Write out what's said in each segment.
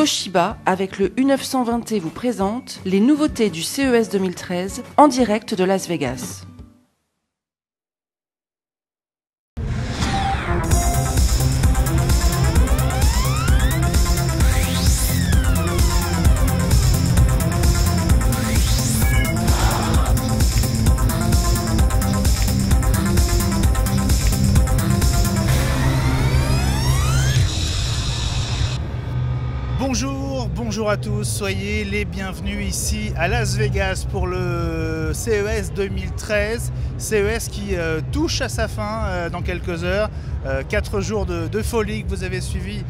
Toshiba, avec le U920T, vous présente les nouveautés du CES 2013 en direct de Las Vegas. Bonjour à tous, soyez les bienvenus ici à Las Vegas pour le CES 2013. CES qui touche à sa fin dans quelques heures. 4 jours de folie que vous avez suivi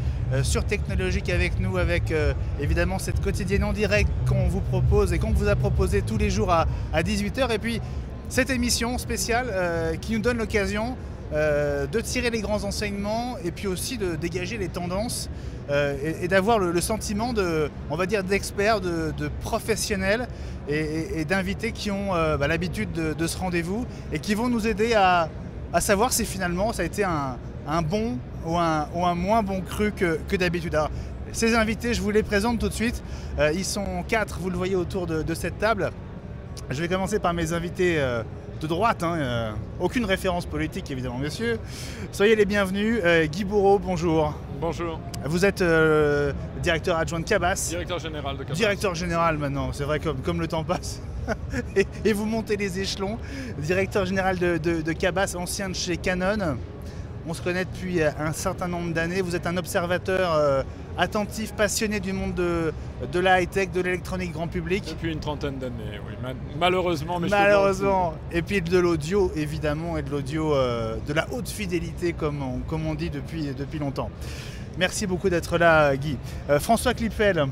sur Technologique avec nous, avec évidemment cette quotidienne en direct qu'on vous propose et qu'on vous a proposé tous les jours à 18 h. Et puis cette émission spéciale qui nous donne l'occasion de tirer les grands enseignements et puis aussi de dégager les tendances et d'avoir le sentiment on va dire d'experts, de professionnels et d'invités qui ont l'habitude de ce rendez-vous et qui vont nous aider à savoir si finalement ça a été un bon ou un moins bon cru que d'habitude. Alors, ces invités, je vous les présente tout de suite. Ils sont 4, vous le voyez autour de cette table. Je vais commencer par mes invités de droite, aucune référence politique évidemment, messieurs. Soyez les bienvenus. Guy Bourreau, bonjour. Bonjour. Vous êtes directeur adjoint de Cabas. Directeur général de Cabas. Directeur général maintenant, c'est vrai comme le temps passe. et vous montez les échelons. Directeur général de Cabas, ancien de chez Canon. On se connaît depuis un certain nombre d'années. Vous êtes un observateur attentif, passionné du monde de la high-tech, de l'électronique grand public. Depuis une trentaine d'années, oui. Malheureusement, mais malheureusement. Et puis de l'audio, évidemment, et de l'audio de la haute fidélité, comme on dit depuis longtemps. Merci beaucoup d'être là, Guy. François Klippel,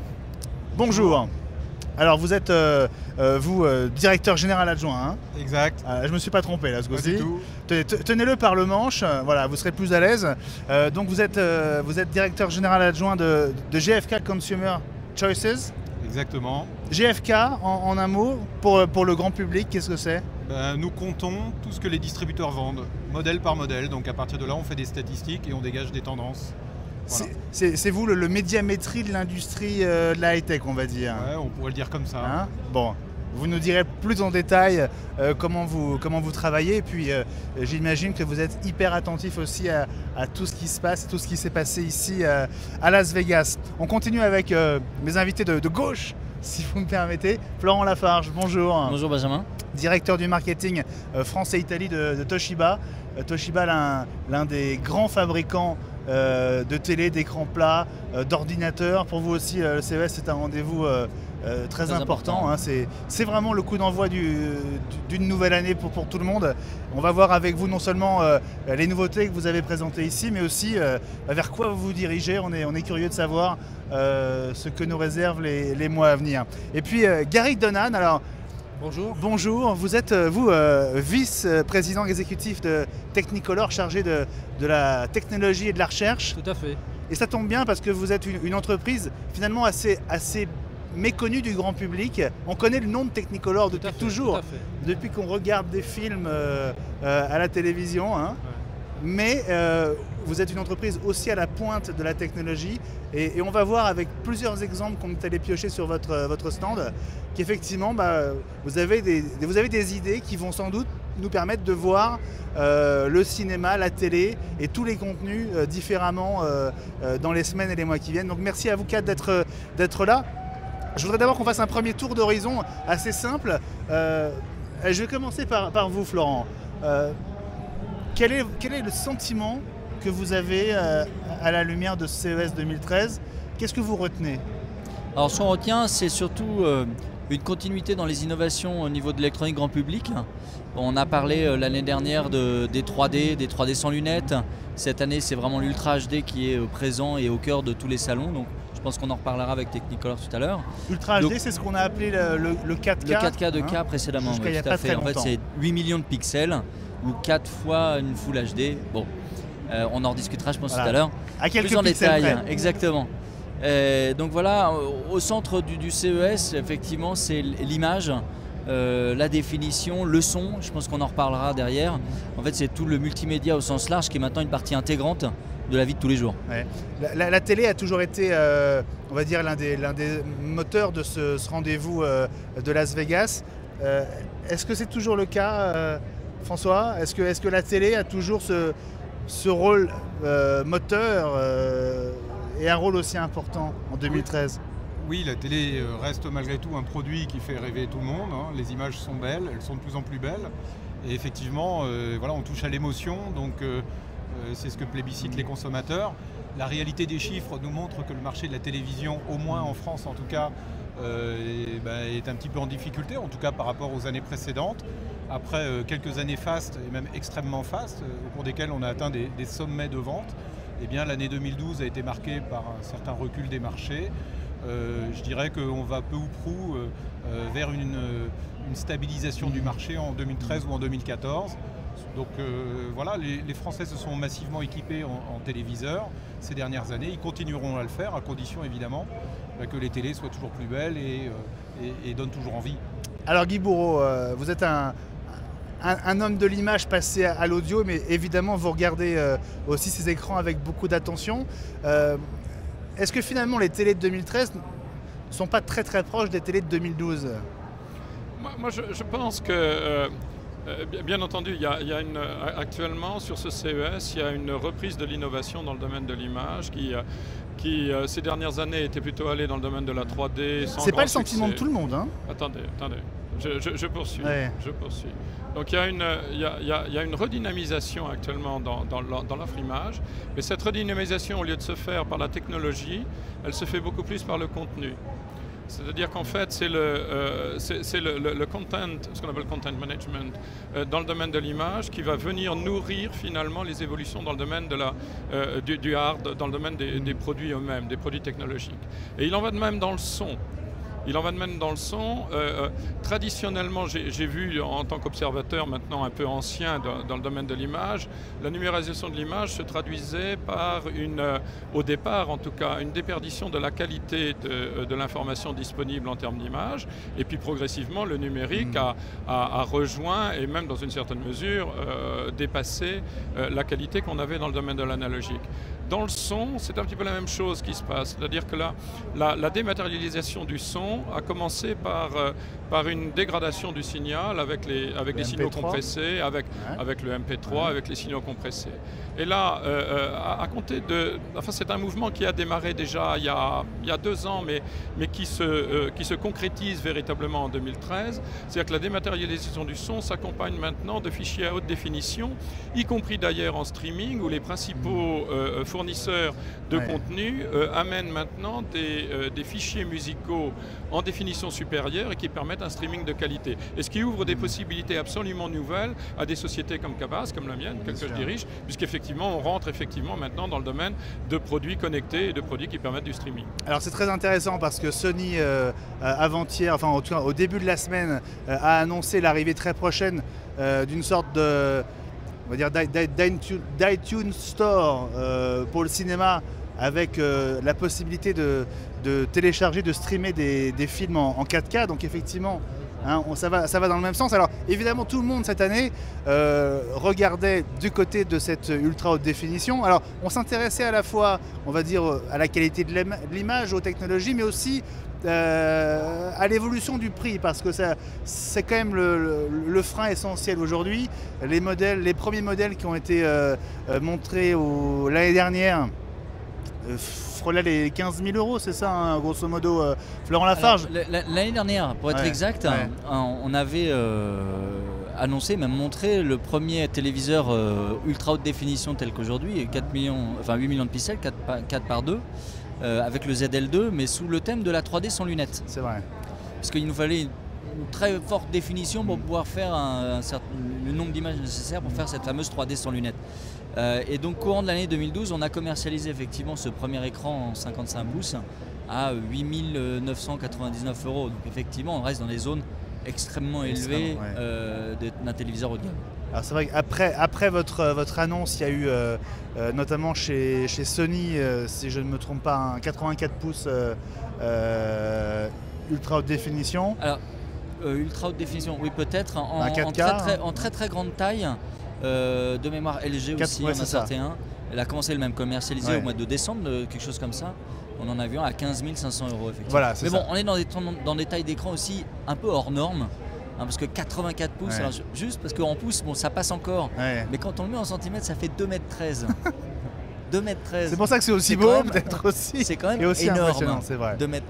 bonjour. Alors vous êtes directeur général adjoint, hein? Exact. Je ne me suis pas trompé là ce coup-ci. Tenez-le par le manche, voilà, vous serez plus à l'aise. Donc vous êtes directeur général adjoint de GFK Consumer Choices. Exactement. GFK, en un mot, pour le grand public, qu'est-ce que c'est? Nous comptons tout ce que les distributeurs vendent, modèle par modèle. Donc à partir de là, on fait des statistiques et on dégage des tendances. Voilà. C'est vous le médiamétrie de l'industrie de la high-tech, on va dire. Ouais, on pourrait le dire comme ça. Hein? Bon, vous nous direz plus en détail comment vous travaillez. Et puis j'imagine que vous êtes hyper attentif aussi à tout ce qui se passe, tout ce qui s'est passé ici à Las Vegas. On continue avec mes invités de gauche, si vous me permettez. Florent Lafarge, bonjour. Bonjour Benjamin. Directeur du marketing France et Italie de Toshiba. Toshiba, l'un des grands fabricants de télé, d'écran plat, d'ordinateurs. Pour vous aussi, le CES, c'est un rendez-vous très important. Hein. C'est vraiment le coup d'envoi d'une nouvelle année pour tout le monde. On va voir avec vous non seulement les nouveautés que vous avez présentées ici, mais aussi vers quoi vous vous dirigez. On est curieux de savoir ce que nous réservent les mois à venir. Et puis Garrick Donan, alors bonjour. Bonjour, vous êtes vice-président exécutif de Technicolor, chargé de la technologie et de la recherche. Tout à fait. Et ça tombe bien parce que vous êtes une entreprise finalement assez méconnue du grand public. On connaît le nom de Technicolor depuis toujours, depuis qu'on regarde des films à la télévision. Hein. Ouais. Mais vous êtes une entreprise aussi à la pointe de la technologie et on va voir avec plusieurs exemples qu'on est allé piocher sur votre stand qu'effectivement vous avez des idées qui vont sans doute nous permettre de voir le cinéma, la télé et tous les contenus différemment dans les semaines et les mois qui viennent. Donc merci à vous quatre d'être là. Je voudrais d'abord qu'on fasse un premier tour d'horizon assez simple. Je vais commencer par vous, Florent. Quel est le sentiment que vous avez à la lumière de ce CES 2013? Qu'est-ce que vous retenez? Alors ce qu'on retient, c'est surtout une continuité dans les innovations au niveau de l'électronique grand public. On a parlé l'année dernière des 3D sans lunettes. Cette année, c'est vraiment l'Ultra HD qui est présent et au cœur de tous les salons. Donc, je pense qu'on en reparlera avec Technicolor tout à l'heure. Ultra HD, c'est ce qu'on a appelé le 4K. Le 4K de K précédemment, oui, tout à fait. En fait, c'est 8 millions de pixels ou 4 fois une Full HD. Bon, on en rediscutera, je pense, tout à l'heure. À quelques plus en pixels détail, près. Exactement. Donc voilà, au centre du CES, effectivement, c'est l'image, la définition, le son. Je pense qu'on en reparlera derrière. En fait, c'est tout le multimédia au sens large qui est maintenant une partie intégrante de la vie de tous les jours. Ouais. La télé a toujours été, on va dire, l'un des moteurs de ce rendez-vous de Las Vegas. Est-ce que c'est toujours le cas, François? Est-ce que la télé a toujours ce rôle moteur et un rôle aussi important en 2013? Oui, la télé reste malgré tout un produit qui fait rêver tout le monde. Hein. Les images sont belles, elles sont de plus en plus belles. Et effectivement, voilà, on touche à l'émotion, donc c'est ce que plébiscitent les consommateurs. La réalité des chiffres nous montre que le marché de la télévision, au moins en France en tout cas, est un petit peu en difficulté, en tout cas par rapport aux années précédentes. Après quelques années fastes, et même extrêmement fastes, au cours desquelles on a atteint des sommets de vente, eh bien l'année 2012 a été marquée par un certain recul des marchés. Je dirais qu'on va peu ou prou vers une stabilisation du marché en 2013 ou en 2014. Donc voilà, les Français se sont massivement équipés en téléviseurs ces dernières années. Ils continueront à le faire, à condition évidemment que les télés soient toujours plus belles et donnent toujours envie. Alors Guy Bourreau, vous êtes un homme de l'image passé à l'audio, mais évidemment vous regardez aussi ces écrans avec beaucoup d'attention. Est-ce que finalement les télés de 2013 ne sont pas très très proches des télés de 2012? Moi je pense que, bien entendu, actuellement sur ce CES, il y a une reprise de l'innovation dans le domaine de l'image qui ces dernières années était plutôt allée dans le domaine de la 3D. C'est pas le sentiment de tout le monde, hein? Attendez. Je poursuis. Ouais. Je poursuis. Donc il y a une redynamisation actuellement dans l'offre image, mais cette redynamisation, au lieu de se faire par la technologie, elle se fait beaucoup plus par le contenu. C'est-à-dire qu'en fait, c'est le content, ce qu'on appelle content management, dans le domaine de l'image, qui va venir nourrir finalement les évolutions dans le domaine du hard, dans le domaine des produits eux-mêmes, des produits technologiques. Et il en va de même dans le son. Traditionnellement, j'ai vu en tant qu'observateur maintenant un peu ancien dans le domaine de l'image, la numérisation de l'image se traduisait par au départ en tout cas, une déperdition de la qualité de l'information disponible en termes d'image, et puis progressivement le numérique a rejoint et même dans une certaine mesure dépassé la qualité qu'on avait dans le domaine de l'analogique. Dans le son, c'est un petit peu la même chose qui se passe, c'est-à-dire que la dématérialisation du son a commencé par une dégradation du signal avec les signaux compressés, avec le MP3, avec les signaux compressés. Et là, à compter enfin c'est un mouvement qui a démarré déjà il y a 2 ans, mais qui se concrétise véritablement en 2013. C'est-à-dire que la dématérialisation du son s'accompagne maintenant de fichiers à haute définition, y compris d'ailleurs en streaming, où les principaux fournisseurs de contenu amènent maintenant des fichiers musicaux en définition supérieure et qui permettent un streaming de qualité. Et ce qui ouvre des possibilités absolument nouvelles à des sociétés comme Cabas, comme la mienne, que je dirige, puisqu'effectivement on rentre maintenant dans le domaine de produits connectés et de produits qui permettent du streaming. Alors c'est très intéressant parce que Sony avant-hier, enfin en tout cas au début de la semaine, a annoncé l'arrivée très prochaine d'une sorte de, on va dire, d'iTunes Store pour le cinéma, avec la possibilité de télécharger, de streamer des films en 4K. Donc effectivement, hein, ça va dans le même sens. Alors évidemment, tout le monde cette année regardait du côté de cette ultra haute définition. Alors on s'intéressait à la fois, on va dire, à la qualité de l'image, aux technologies, mais aussi à l'évolution du prix, parce que c'est quand même le frein essentiel aujourd'hui. Les premiers modèles qui ont été montrés l'année dernière frôlait les 15 000 €, c'est ça, hein, grosso modo, Florent Lafarge? L'année dernière, pour être exact, on avait annoncé, même montré le premier téléviseur ultra haute définition tel qu'aujourd'hui, 8 millions de pixels, 4 par 2, avec le ZL2, mais sous le thème de la 3D sans lunettes. C'est vrai. Parce qu'il nous fallait une très forte définition pour pouvoir faire le nombre d'images nécessaires pour faire cette fameuse 3D sans lunettes. Et donc courant de l'année 2012, on a commercialisé effectivement ce premier écran en 55 pouces à 8 999 €. Donc effectivement, on reste dans des zones extrêmement élevées d'un téléviseur haut de gamme. Alors c'est vrai qu'après votre annonce, il y a eu notamment chez Sony, si je ne me trompe pas, un 84 pouces ultra haute définition. Alors, ultra haute définition, oui peut-être, en très grande taille. De mémoire LG aussi, on a sorti un. Elle a commencé elle-même commercialisée au mois de décembre, quelque chose comme ça. On en a vu un à 15 500 €, effectivement. Voilà, mais bon, on est dans des tailles d'écran aussi un peu hors normes. Parce que 84 pouces, alors juste parce qu'en pouces, bon, ça passe encore. Mais quand on le met en centimètres, ça fait 2,13 m. 2,13 m. C'est pour ça que c'est aussi beau, peut-être aussi. C'est quand même aussi énorme, c'est vrai. 2,13 m.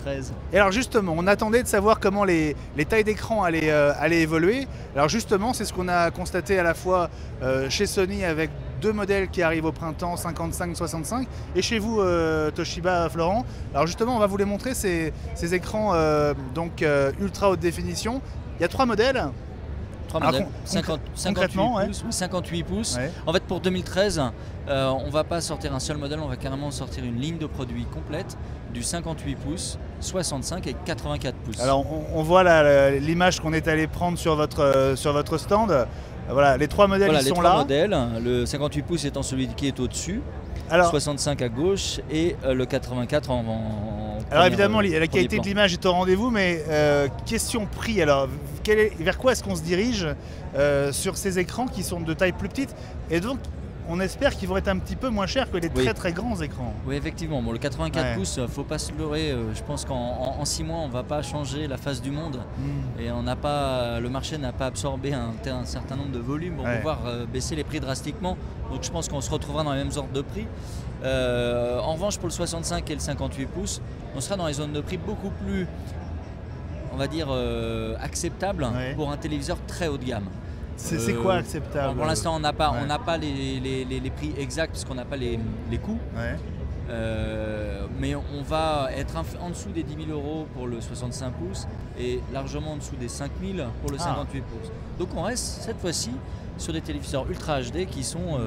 Et alors justement, on attendait de savoir comment les tailles d'écran allaient évoluer. Alors justement, c'est ce qu'on a constaté à la fois chez Sony avec 2 modèles qui arrivent au printemps, 55-65, et chez vous, Toshiba, Florent. Alors justement, on va vous les montrer, ces écrans ultra haute définition. Il y a 3 modèles. 3 modèles, 58 pouces. Ouais. En fait, pour 2013, on ne va pas sortir un seul modèle, on va carrément sortir une ligne de produits complète du 58 pouces, 65 et 84 pouces. Alors, on voit l'image qu'on est allé prendre sur votre stand. Voilà, les 3 modèles voilà, sont là. Les 3 modèles, le 58 pouces étant celui qui est au-dessus, 65 à gauche et le 84 alors évidemment, la qualité de l'image est au rendez-vous, mais question prix. Alors, vers quoi est-ce qu'on se dirige sur ces écrans qui sont de taille plus petite et donc on espère qu'ils vont être un petit peu moins chers que les très très grands écrans. Oui, effectivement. Bon, le 84 pouces, il ne faut pas se leurrer. Je pense qu'en 6 mois, on ne va pas changer la face du monde. Et le marché n'a pas absorbé un certain nombre de volumes pour pouvoir baisser les prix drastiquement. Donc je pense qu'on se retrouvera dans les mêmes ordres de prix. En revanche, pour le 65 et le 58 pouces, on sera dans les zones de prix beaucoup plus, on va dire, acceptables pour un téléviseur très haut de gamme. C'est quoi acceptable? Pour l'instant, on n'a pas les prix exacts parce qu'on n'a pas les coûts. Mais on va être en dessous des 10 000 € pour le 65 pouces et largement en dessous des 5 000 pour le 58 pouces. Donc on reste cette fois-ci sur des téléviseurs Ultra HD qui sont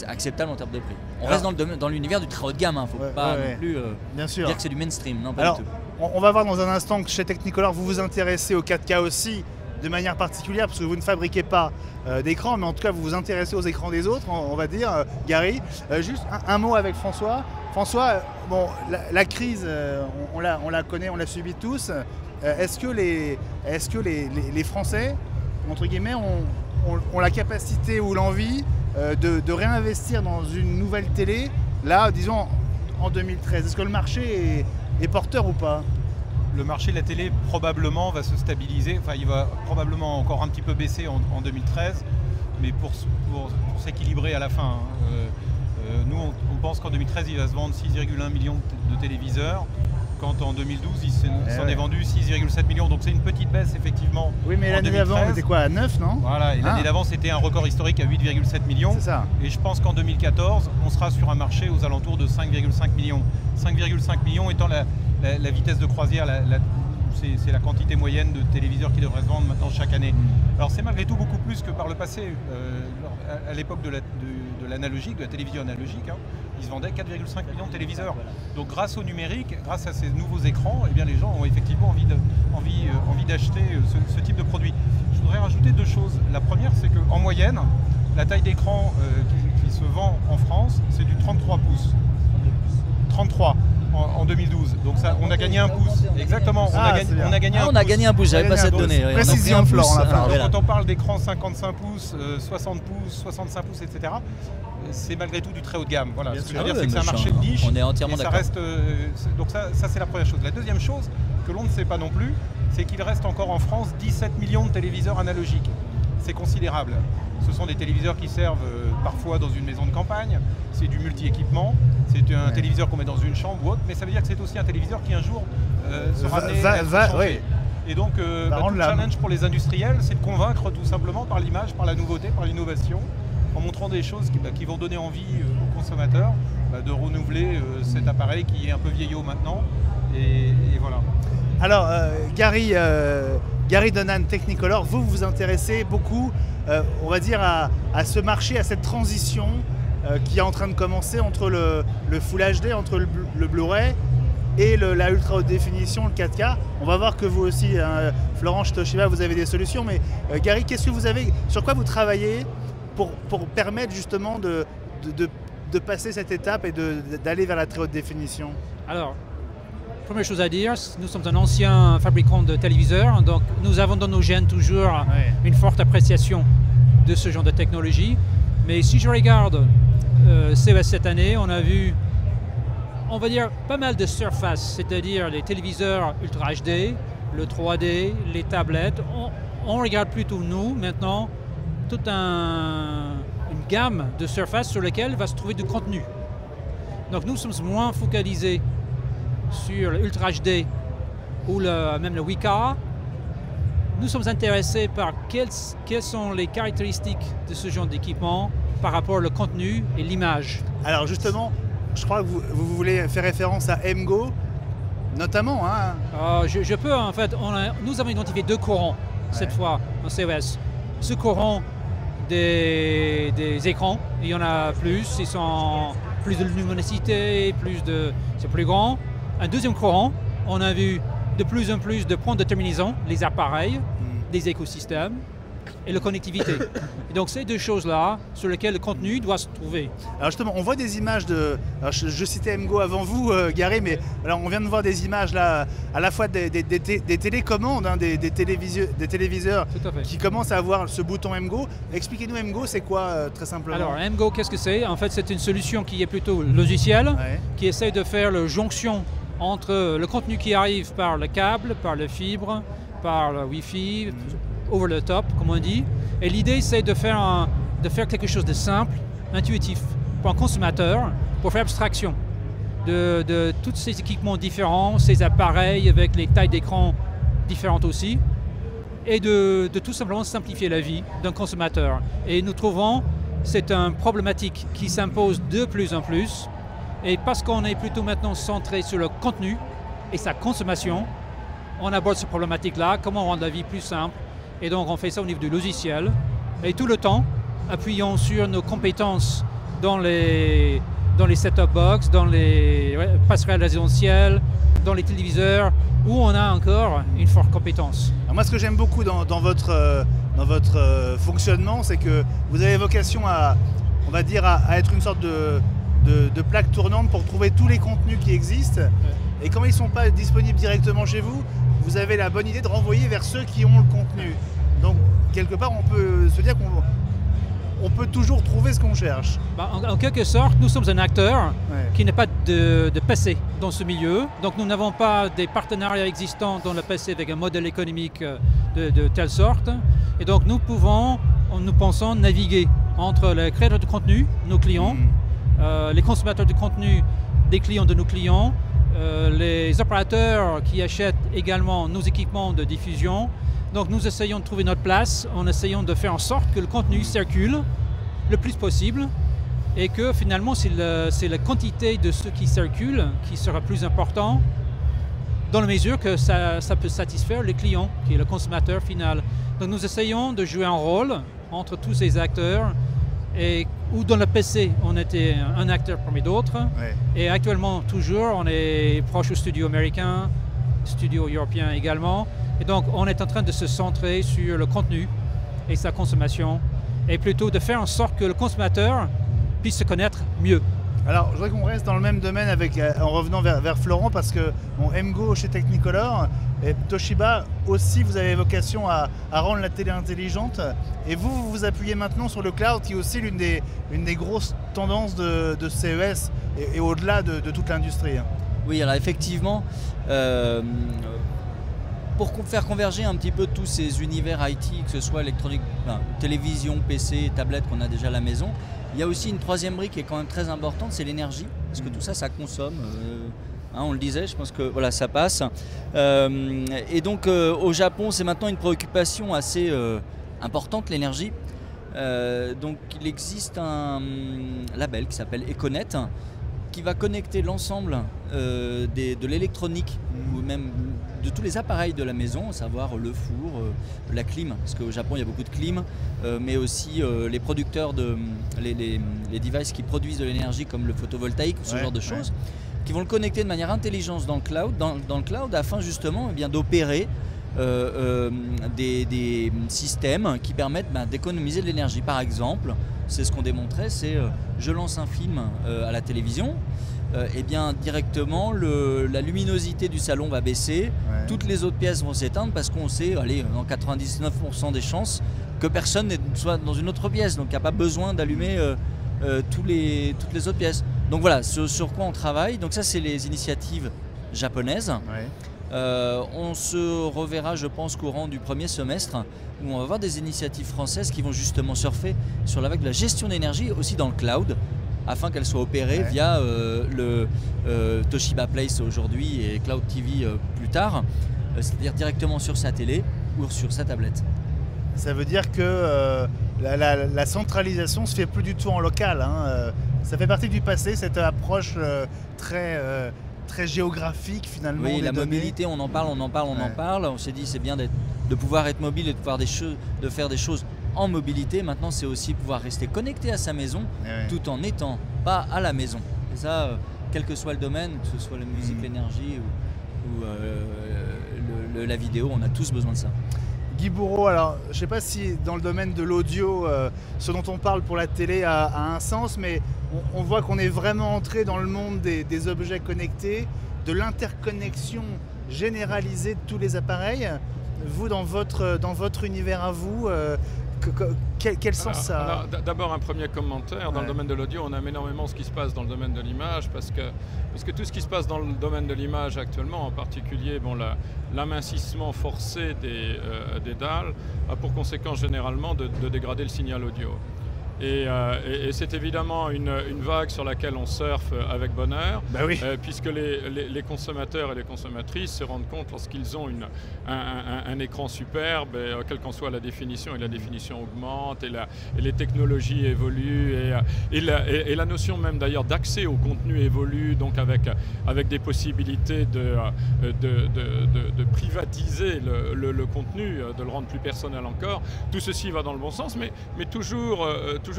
acceptables en termes de prix. On reste dans l'univers du très haut de gamme, il ne faut pas non plus dire que c'est du mainstream. Non, pas du tout. On va voir dans un instant que chez Technicolor, vous vous intéressez au 4K aussi de manière particulière parce que vous ne fabriquez pas d'écran, mais en tout cas vous vous intéressez aux écrans des autres, on va dire. Gary, juste un mot avec François. François, bon, la crise, on la connaît, on l'a subie tous. Est-ce que les Français, entre guillemets, ont la capacité ou l'envie de réinvestir dans une nouvelle télé, là, disons, en 2013? Est-ce que le marché est porteur ou pas? Le marché de la télé probablement va se stabiliser, enfin il va probablement encore un petit peu baisser en 2013, mais pour s'équilibrer à la fin. Nous on pense qu'en 2013 il va se vendre 6,1 millions de téléviseurs, quand en 2012 il s'en est vendu 6,7 millions, donc c'est une petite baisse effectivement. Oui, mais l'année d'avant on était quoi, à 9, non? Voilà, et l'année d'avant c'était un record historique à 8,7 millions. C'est ça. Et je pense qu'en 2014 on sera sur un marché aux alentours de 5,5 millions. 5,5 millions étant la vitesse de croisière, c'est la quantité moyenne de téléviseurs qui devraient se vendre maintenant chaque année. Alors c'est malgré tout beaucoup plus que par le passé. À l'époque de l'analogique, de la télévision analogique, ils se vendaient 4,5 millions de téléviseurs. Donc grâce au numérique, grâce à ces nouveaux écrans, eh bien, les gens ont effectivement envie d'acheter ce type de produit. Je voudrais rajouter 2 choses. La première, c'est qu'en moyenne, la taille d'écran qui se vend en France, c'est du 33 pouces. 33 en 2012. Donc ça, on a gagné un pouce. Exactement, on a gagné un pouce. J'avais pas cette donnée. Précision, Florent. Quand on parle d'écran 55 pouces, 60 pouces, 65 pouces, etc., c'est malgré tout du très haut de gamme. Voilà. Ce que je veux dire, c'est que c'est un marché de niche. On est entièrement d'accord. Donc ça c'est la première chose. La deuxième chose que l'on ne sait pas non plus, c'est qu'il reste encore en France 17 millions de téléviseurs analogiques. C'est considérable. Ce sont des téléviseurs qui servent parfois dans une maison de campagne, c'est du multi-équipement, c'est un téléviseur qu'on met dans une chambre ou autre, mais ça veut dire que c'est aussi un téléviseur qui un jour sera amené à être changé. Et donc le challenge pour les industriels, c'est de convaincre tout simplement par l'image, par la nouveauté, par l'innovation, en montrant des choses qui vont donner envie aux consommateurs de renouveler cet appareil qui est un peu vieillot maintenant. Et voilà. Alors Gary Donan, Technicolor, vous vous intéressez beaucoup, on va dire, à ce marché, à cette transition qui est en train de commencer entre le Full HD, entre le Blu-ray et la ultra haute définition, le 4K. On va voir que vous aussi, Florent, Toshiba, vous avez des solutions. Mais Gary, qu'est-ce que vous avez, sur quoi vous travaillez pour permettre justement de passer cette étape et d'aller vers la très haute définition? Alors, première chose à dire, nous sommes un ancien fabricant de téléviseurs, donc nous avons dans nos gènes toujours une forte appréciation de ce genre de technologie. Mais si je regarde CES cette année, on a vu, on va dire, pas mal de surfaces, c'est-à-dire les téléviseurs Ultra HD, le 3D, les tablettes. On regarde plutôt, nous, maintenant, toute une gamme de surfaces sur lesquelles va se trouver du contenu. Donc nous sommes moins focalisés sur le Ultra HD ou même le 8K. Nous sommes intéressés par quelles sont les caractéristiques de ce genre d'équipement par rapport au contenu et l'image. Alors justement, je crois que vous voulez faire référence à MGO, notamment. Hein. Je peux, en fait, nous avons identifié 2 courants cette fois en CES. Ce courant des écrans, il y en a plus, ils sont plus de luminosité, c'est plus grand. Un deuxième courant, on a vu de plus en plus de points de terminaison, les appareils, les écosystèmes et la connectivité. Et donc ces 2 choses-là sur lesquelles le contenu doit se trouver. Alors justement, on voit des images de... Alors je citais MGO avant vous, Gary, mais alors on vient de voir des images là, à la fois des télécommandes, hein, des téléviseurs qui commencent à avoir ce bouton MGO. Expliquez-nous MGO, c'est quoi très simplement? Alors MGO, qu'est-ce que c'est? En fait, c'est une solution qui est plutôt logicielle, qui essaye de faire la jonction entre le contenu qui arrive par le câble, par la fibre, par le Wi-Fi, over the top, comme on dit. Et l'idée, c'est de faire quelque chose de simple, intuitif, pour un consommateur, pour faire abstraction de tous ces équipements différents, ces appareils avec les tailles d'écran différentes aussi, et de tout simplement simplifier la vie d'un consommateur. Et nous trouvons, c'est une problématique qui s'impose de plus en plus. Et parce qu'on est plutôt maintenant centré sur le contenu et sa consommation, on aborde cette problématique-là, comment rendre la vie plus simple. Et donc on fait ça au niveau du logiciel. Et tout le temps, appuyons sur nos compétences dans les set-top box, dans les passerelles résidentielles, dans les téléviseurs, où on a encore une forte compétence. Alors moi, ce que j'aime beaucoup dans votre fonctionnement, c'est que vous avez vocation à, on va dire, à être une sorte de plaque tournante pour trouver tous les contenus qui existent. Et quand ils ne sont pas disponibles directement chez vous, vous avez la bonne idée de renvoyer vers ceux qui ont le contenu. Donc, quelque part, on peut se dire qu'on peut toujours trouver ce qu'on cherche. En quelque sorte, nous sommes un acteur qui n'est pas de PC dans ce milieu. Donc, nous n'avons pas des partenariats existants dans le PC avec un modèle économique de telle sorte. Et donc, nous pensons naviguer entre les créateurs de contenu, nos clients, les consommateurs de contenu, des clients de nos clients, les opérateurs qui achètent également nos équipements de diffusion. Donc nous essayons de trouver notre place, en essayant de faire en sorte que le contenu circule le plus possible et que finalement c'est la quantité de ce qui circule qui sera plus important dans la mesure que ça peut satisfaire les clients, qui est le consommateur final. Donc nous essayons de jouer un rôle entre tous ces acteurs où dans le PC, on était un acteur parmi d'autres. Et actuellement, toujours, on est proche au studio américain, studio européen également. Et donc, on est en train de se centrer sur le contenu et sa consommation, et plutôt de faire en sorte que le consommateur puisse se connaître mieux. Alors, je voudrais qu'on reste dans le même domaine en revenant vers Florent, parce que MGO chez Technicolor et Toshiba aussi, vous avez vocation à rendre la télé intelligente. Et vous vous appuyez maintenant sur le cloud, qui est aussi l'une des grosses tendances de CES et au-delà de toute l'industrie. Oui, alors effectivement, pour faire converger un petit peu tous ces univers IT, que ce soit électronique, télévision, PC, tablette qu'on a déjà à la maison, il y a aussi une troisième brique qui est quand même très importante, c'est l'énergie, parce que tout ça, ça consomme. On le disait, je pense que voilà, ça passe. Et donc au Japon, c'est maintenant une préoccupation assez importante, l'énergie. Donc il existe un label qui s'appelle Econet, qui va connecter l'ensemble de l'électronique, ou même de tous les appareils de la maison, à savoir le four, la clim, parce qu'au Japon il y a beaucoup de clim, mais aussi les producteurs, les devices qui produisent de l'énergie comme le photovoltaïque, ou ce genre de choses, qui vont le connecter de manière intelligente dans le cloud, afin justement d'opérer des systèmes qui permettent d'économiser de l'énergie. Par exemple, c'est ce qu'on démontrait, c'est je lance un film à la télévision, et bien directement la luminosité du salon va baisser, toutes les autres pièces vont s'éteindre, parce qu'on sait, dans 99% des chances, que personne ne soit dans une autre pièce, donc il n'y a pas besoin d'allumer toutes les autres pièces. Donc voilà, sur quoi on travaille. Donc ça, c'est les initiatives japonaises. Ouais. On se reverra, je pense, courant du premier semestre, où on va voir des initiatives françaises qui vont justement surfer sur la vague de la gestion d'énergie, aussi dans le cloud, afin qu'elle soit opérée via le Toshiba Place aujourd'hui et Cloud TV plus tard, c'est-à-dire directement sur sa télé ou sur sa tablette. Ça veut dire que la centralisation se fait plus du tout en local, hein. Ça fait partie du passé, cette approche très géographique finalement. Oui, des la données. mobilité, on en parle. On s'est dit c'est bien de pouvoir être mobile et de pouvoir de faire des choses en mobilité. Maintenant, c'est aussi pouvoir rester connecté à sa maison tout en n'étant pas à la maison. Et ça, quel que soit le domaine, que ce soit la musique, l'énergie ou la vidéo, on a tous besoin de ça. Guy Bourreau, alors je ne sais pas si dans le domaine de l'audio, ce dont on parle pour la télé a un sens, mais on voit qu'on est vraiment entré dans le monde des objets connectés, de l'interconnexion généralisée de tous les appareils. Vous, dans votre univers à vous, quel sens ça a? D'abord un premier commentaire. Dans le domaine de l'audio, on aime énormément ce qui se passe dans le domaine de l'image parce que tout ce qui se passe dans le domaine de l'image actuellement, en particulier l'amincissement forcé des dalles, a pour conséquence généralement de dégrader le signal audio. Et c'est évidemment une vague sur laquelle on surfe avec bonheur, puisque les consommateurs et les consommatrices se rendent compte lorsqu'ils ont un écran superbe, quelle qu'en soit la définition, et la définition augmente, et les technologies évoluent, et la notion même d'ailleurs d'accès au contenu évolue, donc avec des possibilités de privatiser le contenu, de le rendre plus personnel encore. Tout ceci va dans le bon sens, mais toujours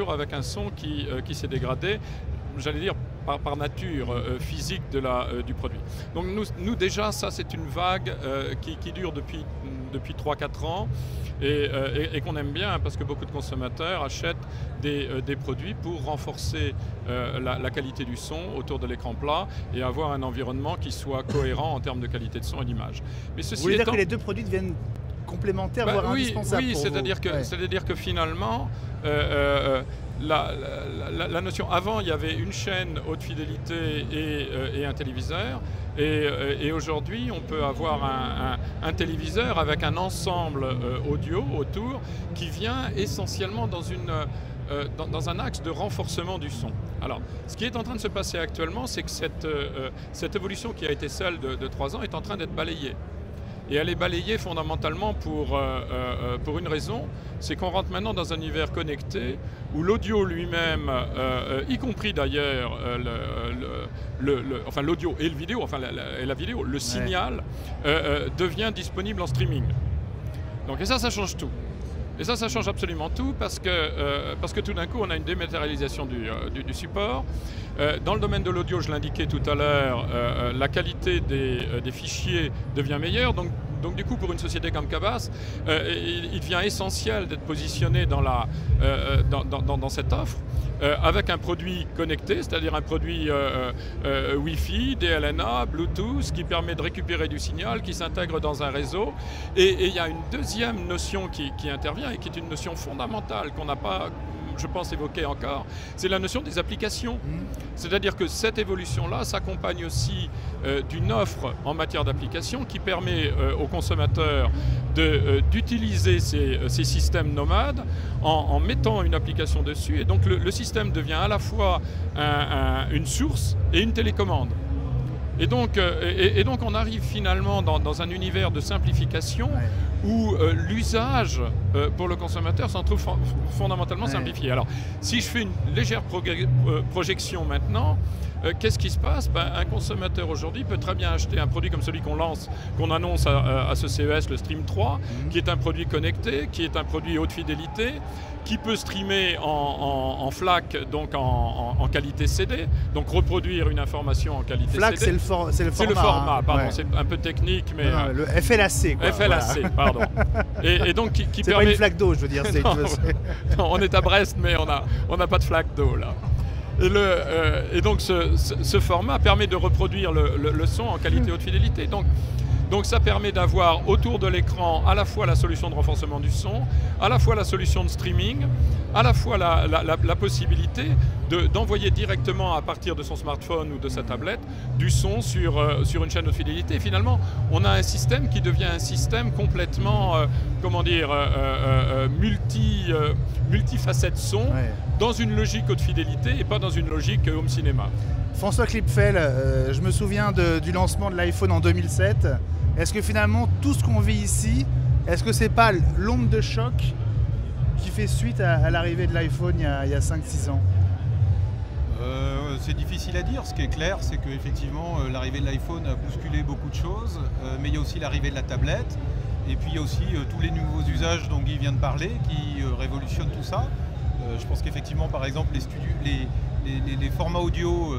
avec un son qui s'est dégradé, j'allais dire par nature physique du produit. Donc nous déjà, ça c'est une vague qui dure depuis 3-4 ans et qu'on aime bien parce que beaucoup de consommateurs achètent des produits pour renforcer la qualité du son autour de l'écran plat et avoir un environnement qui soit cohérent en termes de qualité de son et d'image. Mais ceci Vous voulez dire que les deux produits deviennent complémentaires, voire indispensables? Oui, c'est-à-dire que finalement, la notion, avant il y avait une chaîne haute fidélité et un téléviseur, et aujourd'hui on peut avoir un téléviseur avec un ensemble audio autour qui vient essentiellement dans un axe de renforcement du son. Alors, ce qui est en train de se passer actuellement, c'est que cette évolution qui a été celle de 3 ans est en train d'être balayée. Et elle est balayée fondamentalement pour une raison, c'est qu'on rentre maintenant dans un univers connecté où l'audio lui-même, y compris d'ailleurs l'audio et le vidéo, la vidéo, le signal devient disponible en streaming. Donc, et ça change tout. Et ça change absolument tout parce que tout d'un coup, on a une dématérialisation du support. Dans le domaine de l'audio, je l'indiquais tout à l'heure, la qualité des fichiers devient meilleure. Donc du coup, pour une société comme Cabas, il devient essentiel d'être positionné dans cette offre avec un produit connecté, c'est-à-dire un produit Wi-Fi, DLNA, Bluetooth, qui permet de récupérer du signal, qui s'intègre dans un réseau. Et il y a une deuxième notion qui intervient et qui est une notion fondamentale qu'on n'a pas, je pense, évoquée encore, c'est la notion des applications. C'est-à-dire que cette évolution-là s'accompagne aussi d'une offre en matière d'application qui permet aux consommateurs d'utiliser ces systèmes nomades en mettant une application dessus. Et donc le système devient à la fois une source et une télécommande. Et donc on arrive finalement dans un univers de simplification où l'usage pour le consommateur s'en trouve fondamentalement simplifié. Alors, si je fais une légère projection maintenant, qu'est-ce qui se passe? Un consommateur aujourd'hui peut très bien acheter un produit comme celui qu'on annonce à ce CES, le Stream 3, qui est un produit connecté, qui est un produit haute fidélité, qui peut streamer en FLAC, donc en qualité CD, donc reproduire une information en qualité FLAC, CD. C'est le format, pardon, c'est un peu technique, mais... Non, le FLAC, quoi. FLAC, voilà. Pardon. Et donc qui c'est permet... pas une flaque d'eau, je veux dire. Non, on est à Brest, mais on n'a pas de flaque d'eau, là. Et donc ce format permet de reproduire le son en qualité haute fidélité. Donc Donc ça permet d'avoir autour de l'écran à la fois la solution de renforcement du son, à la fois la solution de streaming, à la fois la possibilité d'envoyer directement à partir de son smartphone ou de sa tablette du son sur une chaîne de fidélité. Et finalement, on a un système qui devient un système complètement, multifacette son, dans une logique haute fidélité et pas dans une logique home cinéma. François Klipfel, je me souviens du lancement de l'iPhone en 2007. Est-ce que finalement tout ce qu'on vit ici, est-ce que c'est pas l'onde de choc qui fait suite à l'arrivée de l'iPhone il y a 5-6 ans? C'est difficile à dire. Ce qui est clair, c'est qu'effectivement l'arrivée de l'iPhone a bousculé beaucoup de choses, mais il y a aussi l'arrivée de la tablette, et puis il y a aussi tous les nouveaux usages dont Guy vient de parler qui révolutionnent tout ça. Je pense qu'effectivement, par exemple, les formats audio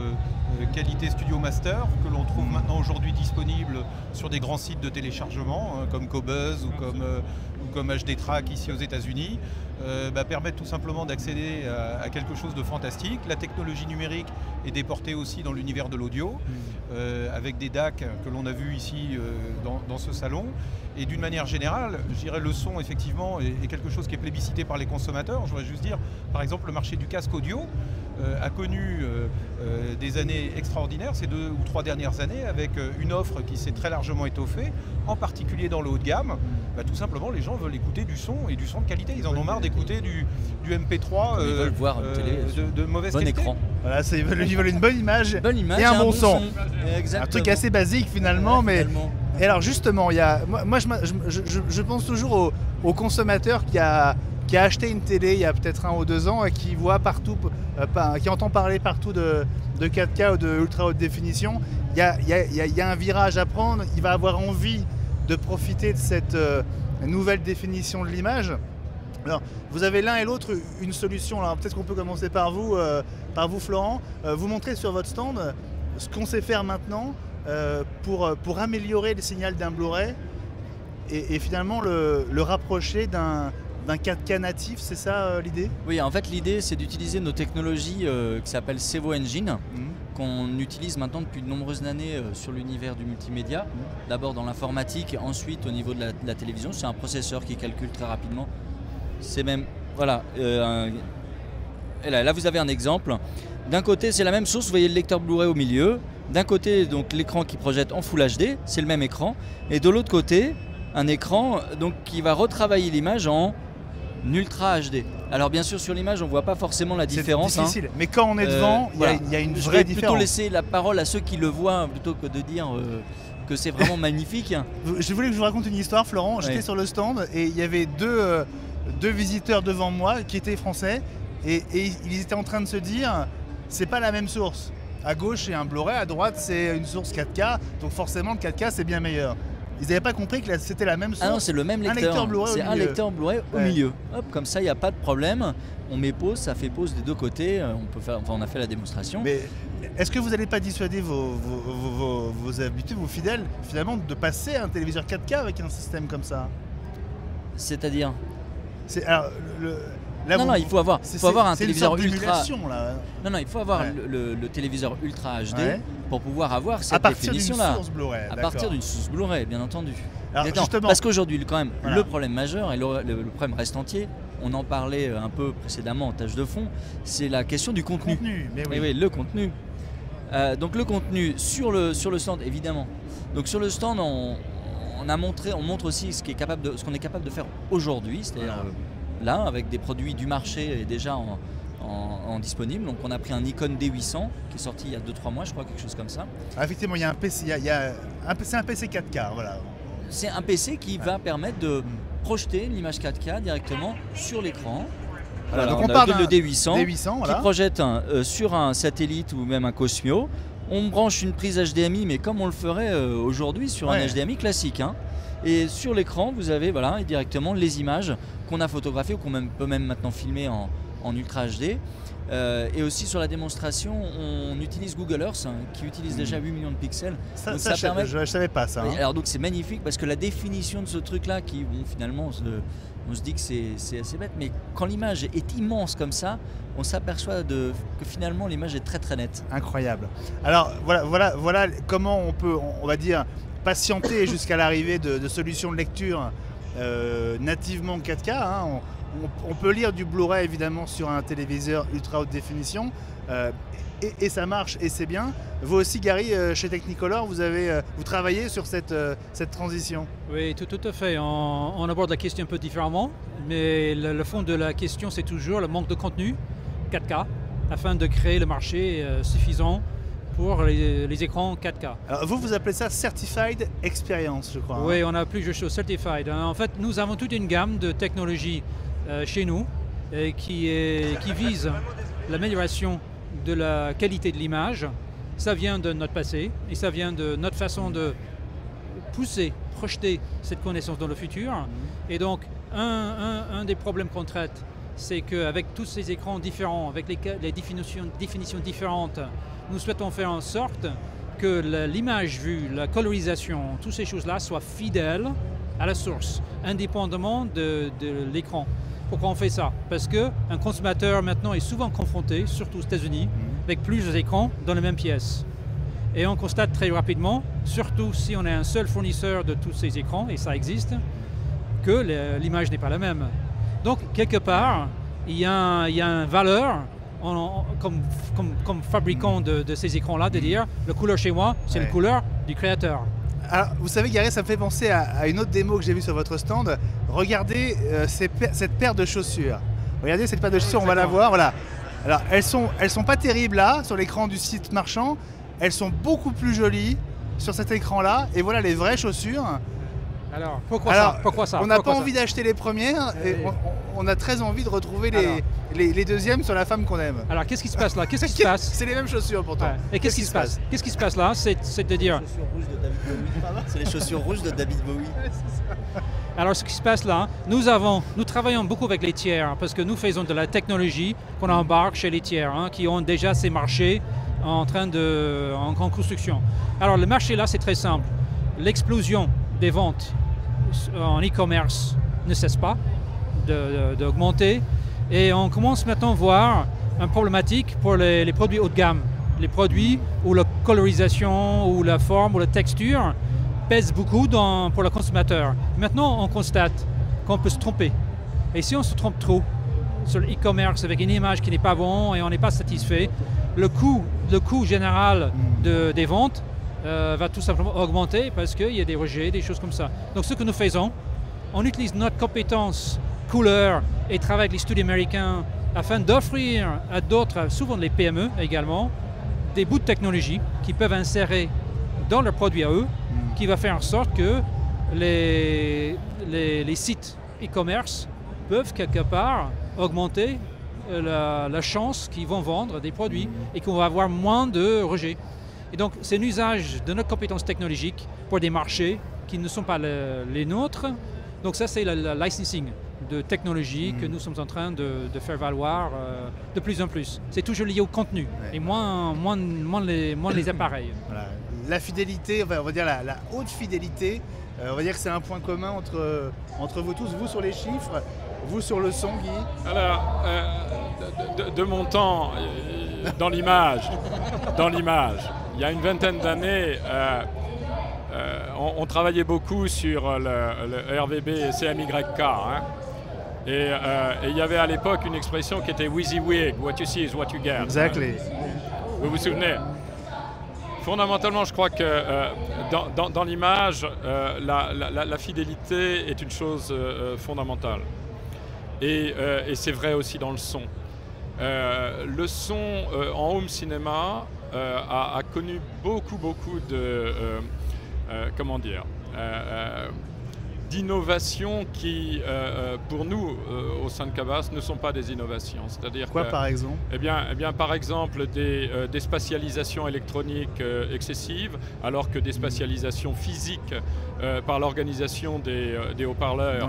qualité Studio Master que l'on trouve maintenant aujourd'hui disponibles sur des grands sites de téléchargement comme Qobuz ou comme HD Track ici aux États-Unis permettent tout simplement d'accéder à quelque chose de fantastique. La technologie numérique est déportée aussi dans l'univers de l'audio avec des DAC que l'on a vu ici dans ce salon. Et d'une manière générale, je dirais le son effectivement est quelque chose qui est plébiscité par les consommateurs. Je voudrais juste dire, par exemple, le marché du casque audio a connu des années extraordinaires ces 2 ou 3 dernières années avec une offre qui s'est très largement étoffée, en particulier dans le haut de gamme. Tout simplement, les gens veulent écouter du son et du son de qualité. Ils en ont marre d'écouter du MP3 ils veulent voir une télé de mauvaise qualité. Écran. Voilà, ils veulent une bonne image, et un bon son. Un truc assez basique finalement, mais... Et alors justement, moi je pense toujours au consommateur qui a acheté une télé il y a peut-être 1 ou 2 ans et qui voit partout, qui entend parler partout de 4K ou de ultra haute définition. Il y a un virage à prendre, il va avoir envie de profiter de cette nouvelle définition de l'image. Alors, vous avez l'un et l'autre une solution. Alors peut-être qu'on peut commencer par vous Florent. Vous montrez sur votre stand ce qu'on sait faire maintenant pour améliorer le signal d'un Blu-ray et finalement le rapprocher d'un 4K natif, c'est ça l'idée? Oui, en fait l'idée c'est d'utiliser nos technologies qui s'appellent Cevo Engine, qu'on utilise maintenant depuis de nombreuses années sur l'univers du multimédia. D'abord dans l'informatique, ensuite au niveau de la télévision. C'est un processeur qui calcule très rapidement. C'est même, voilà, et là vous avez un exemple. D'un côté c'est la même chose, vous voyez le lecteur Blu-ray au milieu. D'un côté donc l'écran qui projette en Full HD, c'est le même écran. Et de l'autre côté, un écran donc, qui va retravailler l'image en Ultra HD. Alors bien sûr sur l'image on ne voit pas forcément la différence. C'est difficile, mais quand on est devant, il y a une vraie différence. Je vais plutôt laisser la parole à ceux qui le voient plutôt que de dire que c'est vraiment magnifique. Je voulais que je vous raconte une histoire, Florent. J'étais sur le stand et il y avait deux visiteurs devant moi qui étaient français et ils étaient en train de se dire c'est pas la même source. À gauche c'est un Blu-ray, à droite c'est une source 4K, donc forcément le 4K c'est bien meilleur. Ils n'avaient pas compris que c'était la même source. Ah non, c'est le même lecteur. C'est un lecteur Blu-ray au milieu. Hop, comme ça, il n'y a pas de problème. On met pause, ça fait pause des deux côtés. On a fait la démonstration. Mais est-ce que vous n'allez pas dissuader vos habitués, vos fidèles, finalement, de passer à un téléviseur 4K avec un système comme ça? C'est-à-dire non, il faut avoir un téléviseur ultra. Là. Non, il faut avoir le téléviseur ultra HD pour pouvoir avoir cette définition-là. À partir d'une source Blu-ray, bien entendu. Alors, justement, parce qu'aujourd'hui, quand même, le problème majeur et le problème reste entier, on en parlait un peu précédemment en tâche de fond, c'est la question du contenu. Oui, le contenu. Donc le contenu sur le stand, évidemment. Donc sur le stand, on montre aussi ce qu'on est capable de faire aujourd'hui, c'est-à-dire là, avec des produits du marché déjà en disponible. Donc on a pris un Nikon D800 qui est sorti il y a 2-3 mois, je crois, quelque chose comme ça. Effectivement, il y a un PC, c'est un PC 4K, voilà. C'est un PC qui va permettre de projeter l'image 4K directement sur l'écran. Voilà, donc on parle le D800 voilà, qui projette sur un satellite ou même un Cosmio. On branche une prise HDMI, mais comme on le ferait aujourd'hui sur un HDMI classique. Et sur l'écran, vous avez directement les images qu'on a photographiées ou qu'on peut même maintenant filmer en Ultra HD. Et aussi sur la démonstration, on utilise Google Earth qui utilise déjà 8 millions de pixels. Ça permet... je ne savais pas ça. Alors donc c'est magnifique parce que la définition de ce truc-là, finalement, on se dit que c'est assez bête, mais quand l'image est immense comme ça, on s'aperçoit que finalement l'image est très très nette. Incroyable. Alors voilà comment on peut, on va dire, patienté jusqu'à l'arrivée de solutions de lecture nativement 4K. Hein. On peut lire du Blu-ray évidemment sur un téléviseur ultra haute définition et ça marche et c'est bien. Vous aussi Gary, chez Technicolor, vous travaillez sur cette transition. Oui, tout à fait. On aborde la question un peu différemment, mais le fond de la question c'est toujours le manque de contenu 4K afin de créer le marché suffisant pour les écrans 4K. Alors vous appelez ça Certified Experience, je crois. Oui, on a plusieurs choses, Certified. En fait, nous avons toute une gamme de technologies chez nous qui vise l'amélioration de la qualité de l'image. Ça vient de notre passé et ça vient de notre façon de pousser, projeter cette connaissance dans le futur. Et donc, un des problèmes qu'on traite, c'est qu'avec tous ces écrans différents, avec les définitions différentes, nous souhaitons faire en sorte que l'image vue, la colorisation, toutes ces choses-là soient fidèles à la source, indépendamment de l'écran. Pourquoi on fait ça? Parce qu'un consommateur maintenant est souvent confronté, surtout aux États-Unis, avec plusieurs écrans dans la même pièce. Et on constate très rapidement, surtout si on est un seul fournisseur de tous ces écrans, et ça existe, que l'image n'est pas la même. Donc, quelque part, il y a une valeur comme fabricant de ces écrans-là, de dire la couleur chez moi, c'est la couleur du créateur. Alors, vous savez, Gary, ça me fait penser à une autre démo que j'ai vue sur votre stand. Regardez cette paire de chaussures. Regardez cette paire de chaussures, on va la voir. Voilà. Alors, elles sont pas terribles là, sur l'écran du site marchand. Elles sont beaucoup plus jolies sur cet écran-là. Et voilà les vraies chaussures. Alors, pourquoi ça? On n'a pas envie d'acheter les premières et on a très envie de retrouver les deuxièmes sur la femme qu'on aime. Alors, qu'est-ce qui se passe là? Qu'est-ce qui se passe? C'est les mêmes chaussures pourtant. Ouais. Et qu'est-ce qui se passe? Qu'est-ce qui se passe là? C'est de dire... C'est les chaussures rouges de David Bowie. Alors, ce qui se passe là, nous travaillons beaucoup avec les tiers parce que nous faisons de la technologie qu'on embarque chez les tiers qui ont déjà ces marchés en construction. Alors, le marché là, c'est très simple. L'explosion des ventes en e-commerce ne cesse pas d'augmenter et on commence maintenant à voir une problématique pour les produits haut de gamme, les produits où la colorisation ou la forme ou la texture pèse beaucoup pour le consommateur. Maintenant on constate qu'on peut se tromper et si on se trompe trop sur le e-commerce avec une image qui n'est pas bonne et on n'est pas satisfait, le coût général des ventes va tout simplement augmenter parce qu'il y a des rejets, des choses comme ça. Donc ce que nous faisons, on utilise notre compétence couleur et travaille avec les studios américains afin d'offrir à d'autres, souvent les PME également, des bouts de technologie qui peuvent insérer dans leurs produits à eux, qui va faire en sorte que les sites e-commerce peuvent quelque part augmenter la chance qu'ils vont vendre des produits et qu'on va avoir moins de rejets. Et donc, c'est un usage de notre compétence technologique pour des marchés qui ne sont pas les nôtres. Donc ça, c'est le licensing de technologie que nous sommes en train de faire valoir de plus en plus. C'est toujours lié au contenu et moins les appareils. Voilà. La fidélité, on va dire la haute fidélité, on va dire que c'est un point commun entre vous tous, vous sur les chiffres, vous sur le son, Guy. Alors, de mon temps, dans l'image, il y a une vingtaine d'années, on travaillait beaucoup sur le RVB et CMYK. Et il y avait à l'époque une expression qui était WYSIWYG, what you see is what you get. Exactly. Vous vous souvenez? Fondamentalement, je crois que dans l'image, la fidélité est une chose fondamentale. Et c'est vrai aussi dans le son. Le son en home cinéma a connu beaucoup de d'innovations qui, pour nous, au sein de Cabas, ne sont pas des innovations. C'est-à-dire quoi, par exemple? Eh bien, par exemple, des spatialisations électroniques excessives, alors que des spatialisations physiques par l'organisation des haut-parleurs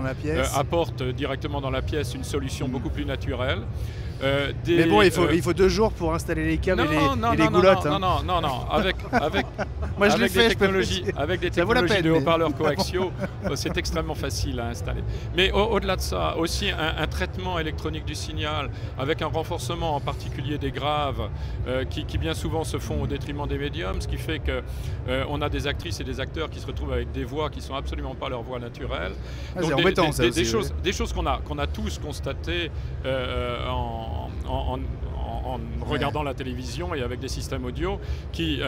apportent directement dans la pièce une solution beaucoup plus naturelle. Mais bon, il faut 2 jours pour installer les câbles et les goulottes. Non. Moi, je l'ai fait, avec des technologies de haut-parleurs coaxiaux, c'est extrêmement facile à installer. Mais au-delà de ça, aussi un traitement électronique du signal, avec un renforcement en particulier des graves, qui bien souvent se font au détriment des médiums, ce qui fait qu'on a des actrices et des acteurs qui se retrouvent avec des voix qui ne sont absolument pas leur voix naturelle. Donc c'est embêtant, ça aussi. Des choses qu'on a tous constatées en regardant la télévision et avec des systèmes audio qui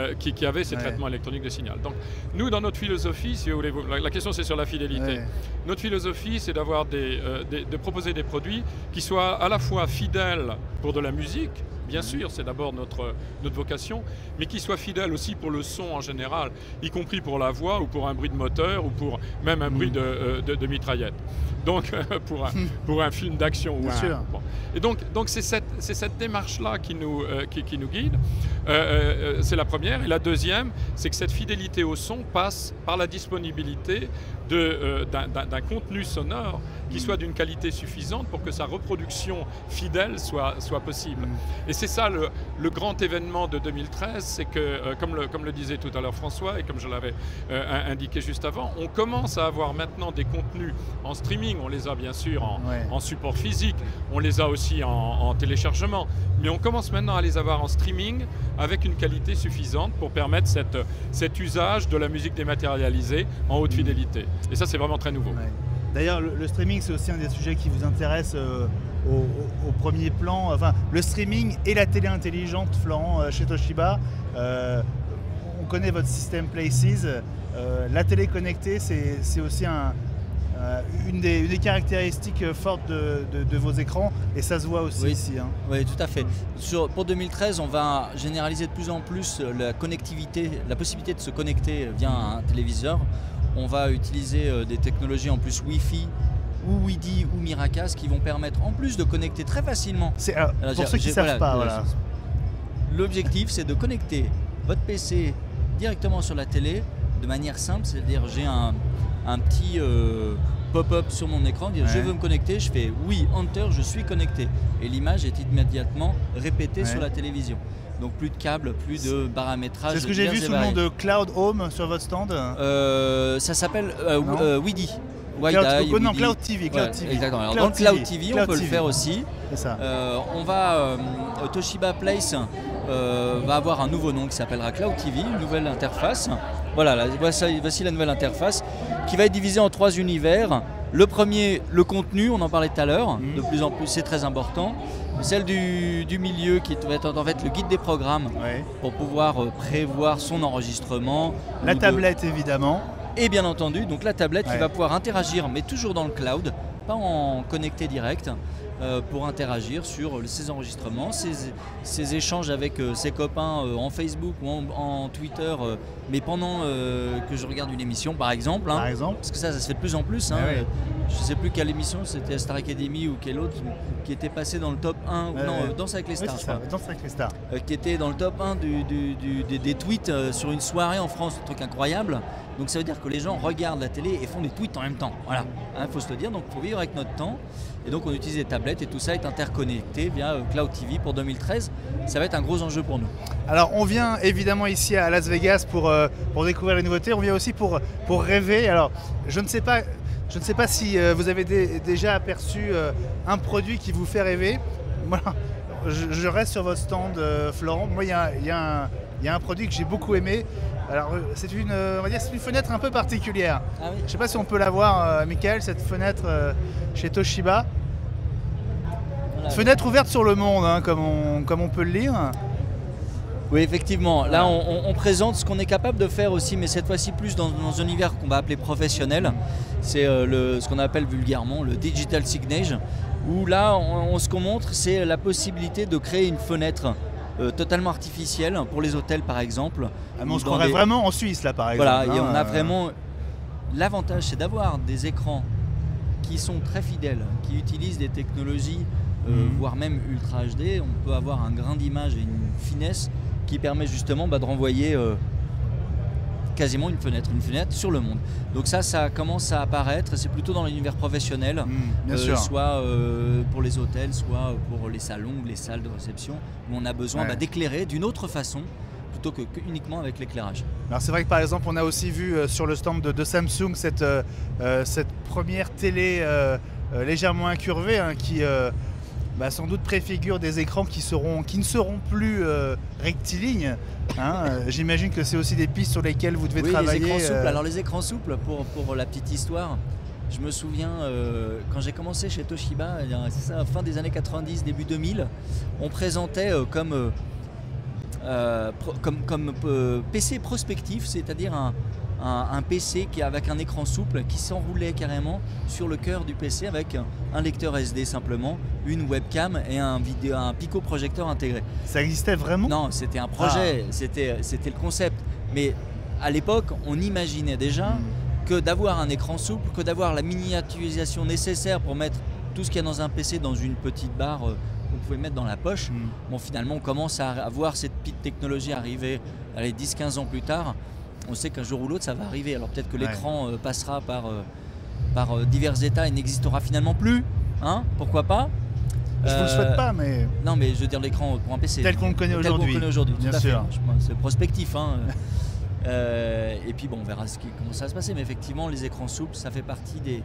avaient ces traitements électroniques de signal. Donc nous, dans notre philosophie, si vous voulez, la question c'est sur la fidélité. Notre philosophie, c'est de proposer des produits qui soient à la fois fidèles pour de la musique, bien sûr, c'est d'abord notre vocation, mais qui soient fidèles aussi pour le son en général, y compris pour la voix ou pour un bruit de moteur ou pour même un bruit de mitraillette. Donc pour un film d'action. Bon. Et donc c'est cette démarche-là qui nous guide. C'est la première. Et la deuxième, c'est que cette fidélité au son passe par la disponibilité d'un contenu sonore qui soit d'une qualité suffisante pour que sa reproduction fidèle soit possible. Et c'est ça le grand événement de 2013, c'est que, comme le disait tout à l'heure François, et comme je l'avais indiqué juste avant, on commence à avoir maintenant des contenus en streaming. On les a bien sûr en support physique, on les a aussi en téléchargement, mais on commence maintenant à les avoir en streaming avec une qualité suffisante pour permettre cet usage de la musique dématérialisée en haute fidélité. Et ça, c'est vraiment très nouveau. D'ailleurs, le streaming, c'est aussi un des sujets qui vous intéresse au premier plan. Enfin, le streaming et la télé intelligente, Florent, chez Toshiba. On connaît votre système Places. La télé connectée, c'est aussi une des caractéristiques fortes de vos écrans, et ça se voit aussi ici. Oui, tout à fait. Pour 2013, on va généraliser de plus en plus la connectivité, la possibilité de se connecter via un téléviseur. On va utiliser des technologies en plus Wi-Fi ou Wi-Di ou Miracast qui vont permettre en plus de connecter très facilement. Pour ceux qui ne savent pas, l'objectif, c'est de connecter votre PC directement sur la télé de manière simple, c'est-à-dire j'ai un petit pop-up sur mon écran, dire je veux me connecter, je fais oui, enter, je suis connecté. Et l'image est immédiatement répétée sur la télévision. Donc plus de câbles, plus de paramétrage. C'est ce que j'ai vu sous le nom de Cloud Home sur votre stand. Ça s'appelle Wi-Di. Non, Cloud TV. Exactement. Alors, dans le Cloud TV, on peut le faire aussi. C'est ça. Toshiba Place va avoir un nouveau nom qui s'appellera Cloud TV, une nouvelle interface. Voilà, voici la nouvelle interface qui va être divisée en 3 univers. Le premier, le contenu, on en parlait tout à l'heure, de plus en plus c'est très important. Celle du milieu qui va être en fait le guide des programmes pour pouvoir prévoir son enregistrement. La tablette évidemment. Et bien entendu, donc la tablette qui va pouvoir interagir, mais toujours dans le cloud, pas en connecté direct, pour interagir sur ses enregistrements, ses échanges avec ses copains en Facebook ou en Twitter, mais pendant que je regarde une émission par exemple. Parce que ça se fait de plus en plus. Je ne sais plus quelle émission, c'était Star Academy ou quelle autre, qui était passée dans le top 1, Danse avec les stars, Danse avec les stars. Qui était dans le top 1 des tweets sur une soirée en France, un truc incroyable. Donc ça veut dire que les gens regardent la télé et font des tweets en même temps. Voilà, faut se le dire, donc il faut vivre avec notre temps. Et donc on utilise des tablettes et tout ça est interconnecté via Cloud TV pour 2013. Ça va être un gros enjeu pour nous. Alors on vient évidemment ici à Las Vegas pour découvrir les nouveautés. On vient aussi pour rêver. Alors je ne sais pas si vous avez déjà aperçu un produit qui vous fait rêver. Moi, je reste sur votre stand, Florent. Moi, il y a un produit que j'ai beaucoup aimé. Alors, c'est une fenêtre un peu particulière. Je ne sais pas si on peut la voir, Michael, cette fenêtre chez Toshiba. Voilà. Fenêtre ouverte sur le monde, comme on peut le lire. Oui, effectivement. Là, on présente ce qu'on est capable de faire aussi, mais cette fois-ci plus dans un univers qu'on va appeler professionnel. C'est ce qu'on appelle vulgairement le digital signage, où là, ce qu'on montre, c'est la possibilité de créer une fenêtre totalement artificielle pour les hôtels, par exemple. On se croirait vraiment en Suisse, là, par exemple. Voilà, et on a vraiment... L'avantage, c'est d'avoir des écrans qui sont très fidèles, qui utilisent des technologies, voire même Ultra HD. On peut avoir un grain d'image et une finesse qui permet justement de renvoyer quasiment une fenêtre sur le monde. Donc ça commence à apparaître, c'est plutôt dans l'univers professionnel, bien sûr. soit pour les hôtels, soit pour les salons, les salles de réception, où on a besoin d'éclairer d'une autre façon, plutôt que uniquement avec l'éclairage. Alors c'est vrai que par exemple on a aussi vu sur le stand de Samsung cette première télé légèrement incurvée qui sans doute préfigure des écrans qui ne seront plus rectilignes. J'imagine que c'est aussi des pistes sur lesquelles vous devez travailler. Les écrans souples. Alors les écrans souples, pour la petite histoire, je me souviens quand j'ai commencé chez Toshiba, c'est ça, fin des années 90, début 2000, on présentait comme PC prospectif, c'est-à-dire un PC avec un écran souple qui s'enroulait carrément sur le cœur du PC avec un lecteur SD simplement, une webcam et un pico-projecteur intégré. Ça existait vraiment ? Non, c'était un projet, c'était le concept. Mais à l'époque, on imaginait déjà que d'avoir un écran souple, que d'avoir la miniaturisation nécessaire pour mettre tout ce qu'il y a dans un PC dans une petite barre qu'on pouvait mettre dans la poche. Bon, finalement, on commence à voir cette petite technologie arriver 10-15 ans plus tard. On sait qu'un jour ou l'autre, ça va arriver. Alors peut-être que l'écran passera par divers états et n'existera finalement plus. Pourquoi pas ? Je ne vous le souhaite pas, mais... Non, mais je veux dire l'écran pour un PC. Tel qu'on le connaît aujourd'hui. Bien sûr. C'est prospectif. Et puis bon, on verra comment ça va se passer. Mais effectivement, les écrans souples, ça fait partie des